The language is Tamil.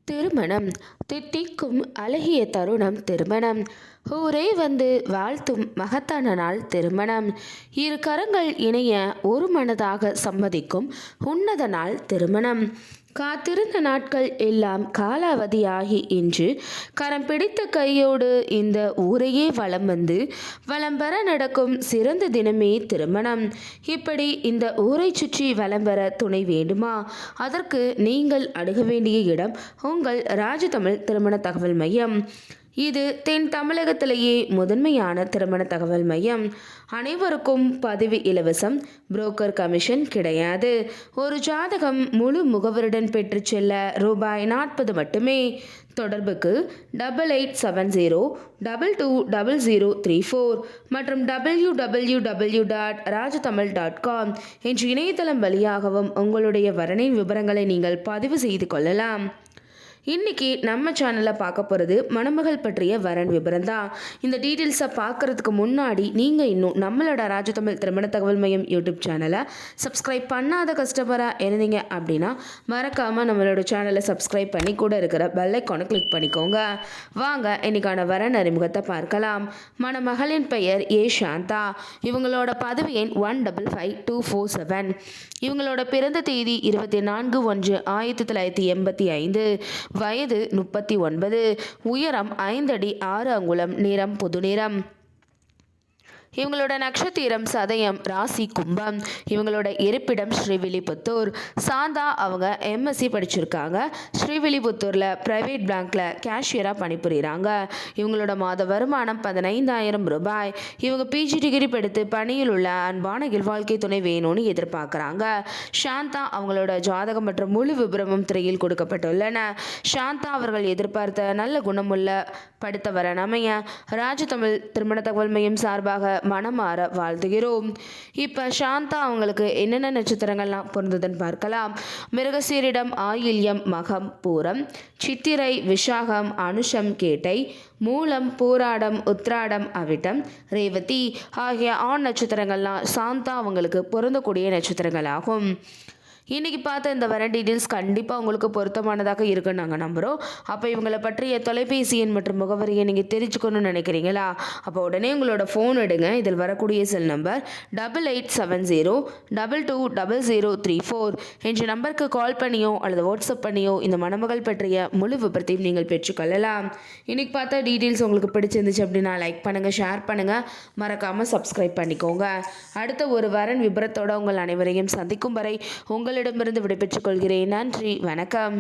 திருமணம் தித்திக்கும் அழகிய தருணம் திருமணம். ஊரே வந்து வாழ்த்தும் மகத்தான நாள் திருமணம். இரு கரங்கள் இணைய ஒரு மனதாக சம்மதிக்கும் உன்னத நாள் திருமணம். காத்திருந்த நாட்கள் எல்லாம் காலாவதியாகி இன்று கரம் பிடித்த கையோடு இந்த ஊரையே வலம் பெற நடக்கும் சிறந்த தினமே திருமணம். இப்படி இந்த ஊரை சுற்றி வலம் பெற துணை வேண்டுமா? அதற்கு நீங்கள் அணுக வேண்டிய இடம் உங்கள் ராஜதமிழ் திருமண தகவல் மையம். இது தென் தமிழகத்திலேயே முதன்மையான திருமண தகவல் மையம். அனைவருக்கும் பதிவு இலவசம், புரோக்கர் கமிஷன் கிடையாது. ஒரு ஜாதகம் முழு முகவருடன் பெற்று செல்ல ரூபாய் 40 மட்டுமே. தொடர்புக்கு 8870220034 மற்றும் www.rajtamil.com என்ற இணையதளம் வழியாகவும் உங்களுடைய வரனின் விவரங்களை நீங்கள் பதிவு செய்து கொள்ளலாம். இன்றைக்கி நம்ம சேனலில் பார்க்க போகிறது மணமகள் பற்றிய வரன் விபரம் தான். இந்த டீட்டெயில்ஸை பார்க்குறதுக்கு முன்னாடி நீங்கள் இன்னும் நம்மளோட ராஜதமிழ் திருமண தகவல் மையம் யூடியூப் சேனலை சப்ஸ்கிரைப் பண்ணாத கஸ்டமராக இருந்தீங்க அப்படின்னா மறக்காமல் நம்மளோட சேனலை சப்ஸ்கிரைப் பண்ணி கூட இருக்கிற பெல் ஐகானை கிளிக் பண்ணிக்கோங்க. வாங்க இன்னைக்கான வரன் அறிமுகத்தை பார்க்கலாம். மணமகளின் பெயர் ஏ சாந்தா. இவங்களோட பதவி எண் 155247. இவங்களோட பிறந்த தேதி 24/1/1985. வயது 39. உயரம் 5 அடி 6 அங்குலம். நிறம் புது நிறம். இவங்களோட நட்சத்திரம் சதயம், ராசி கும்பம். இவங்களோட இருப்பிடம் ஸ்ரீவில்லிபுத்தூர். சாந்தா அவங்க எம்எஸ்சி படிச்சிருக்காங்க. ஸ்ரீவில்லிபுத்தூரில் ப்ரைவேட் பேங்க்கில் கேஷியராக பணிபுரிகிறாங்க. இவங்களோட மாத வருமானம் 15,000 ரூபாய். இவங்க பிஜி டிகிரி படித்து பணியில் உள்ள அன்பான இல்வாழ்க்கை துணை வேணும்னு எதிர்பார்க்குறாங்க. சாந்தா அவங்களோட ஜாதகம் மற்றும் முழு விபரமும் திரையில் கொடுக்கப்பட்டுள்ளன. சாந்தா அவர்கள் எதிர்பார்த்த நல்ல குணமுள்ள படித்த வரன் அமைய ராஜதமிழ் திருமண தகவல் மையம் சார்பாக மனமாற வாழ்த்துகிறோம். இப்போ சாந்தா அவங்களுக்கு என்னென்ன நட்சத்திரங்கள்லாம் பொருந்ததுன்னு பார்க்கலாம். மிருகசீரிடம், ஆயில்யம், மகம், பூரம், சித்திரை, விஷாகம், அனுஷம், கேட்டை, மூலம், பூராடம், உத்ராடம், அவிட்டம், ரேவதி ஆகிய ஆண் நட்சத்திரங்கள்லாம் சாந்தா அவங்களுக்கு பொருந்தக்கூடிய நட்சத்திரங்கள் ஆகும். இன்றைக்கி பார்த்த இந்த வரன் டீட்டெயில்ஸ் கண்டிப்பாக உங்களுக்கு பொருத்தமானதாக இருக்குன்னு நாங்கள் நம்புகிறோம். அப்போ இவங்களை பற்றிய தொலைபேசி எண் மற்றும் முகவரியை நீங்கள் தெரிஞ்சுக்கணும்னு நினைக்கிறீங்களா? அப்போ உடனே உங்களோட ஃபோன் எடுங்க. இதில் வரக்கூடிய செல் நம்பர் 8870220034 என்ற நம்பருக்கு கால் பண்ணியோ அல்லது வாட்ஸ்அப் பண்ணியோ இந்த மணமகள் பற்றிய முழு விபரத்தையும் நீங்கள் பெற்றுக்கொள்ளலாம். இன்றைக்கி பார்த்த டீட்டெயில்ஸ் உங்களுக்கு பிடிச்சிருந்துச்சு அப்படின்னா லைக் பண்ணுங்கள், ஷேர் பண்ணுங்கள், மறக்காமல் சப்ஸ்கிரைப் பண்ணிக்கோங்க. அடுத்த ஒரு வரன் விபரத்தோடு உங்கள் அனைவரையும் சந்திக்கும் வரை உங்களிடமிருந்து விடைபெற்றுக் கொள்கிறேன். நன்றி, வணக்கம்.